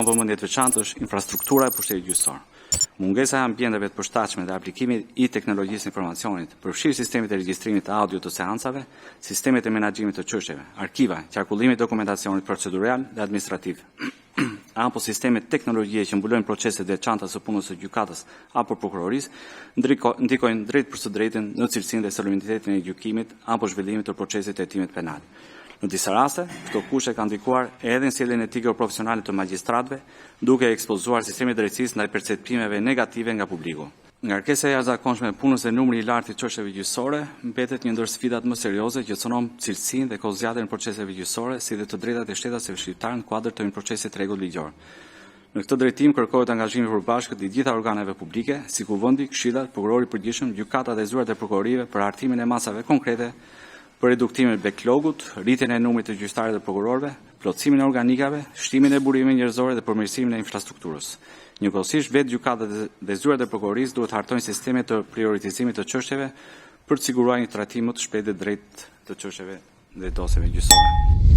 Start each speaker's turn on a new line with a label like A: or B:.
A: vëmendje të veçantë është infrastruktura e pushtetit gjyqësor. Mungesa e ambienteve të përshtatshme dhe aplikimi i teknologjisë informacionit, përfshirë sistemit e regjistrimit të audio të seancave, sistemet e menaxhimit të çështjeve, arkiva, qarkullimi i dokumentacionit procedural dhe administrativ, apo sistemet teknologjie që mbulojnë proceset e veçanta së punës së gjykatës apo prokurorisë, ndikojnë drejt për së drejtën në cilësinë dhe solemnitetin e gjykimit apo zhvillimit të procesit të hetimit penal. Në disa raste, këto kushte kanë ndikuar edhe në sjelljen etike profesionale të magjistratëve, duke ekspozuar sistemin e drejtësisë ndaj perceptimeve negative nga publiku. Ngarkesa e jashtëzakonshme e punës dhe numri i lartë i çështjeve gjyqësore mbetet një ndër sfidat më serioze që cënon cilësinë dhe kozgjatjen e proceseve gjyqësore, si dhe të drejtat e shtetësve shqiptar në kuadër të një procesi rregull ligjor. Në këtë drejtim kërkohet angazhimi përbashkët i gjitha organeve publike, si kuvendi, këshillat, prokurori i përgjithshëm, gjykata dhe zyrat e prokurorive për hartimin e masave konkrete, për reduktimin e backlogut, rritjen e numrit të gjyqtarëve dhe prokurorëve, plotësimin e organikave, shtimin e burimeve njerëzore dhe përmirësimin e infrastrukturës. Njëkohësisht, vetë gjykatat dhe zyrat e prokurorisë duhet hartojnë sisteme të prioritizimit të çështjeve për të siguruar një trajtim më të shpejtë dhe drejt të çështjeve dhe dosjeve gjyqësore.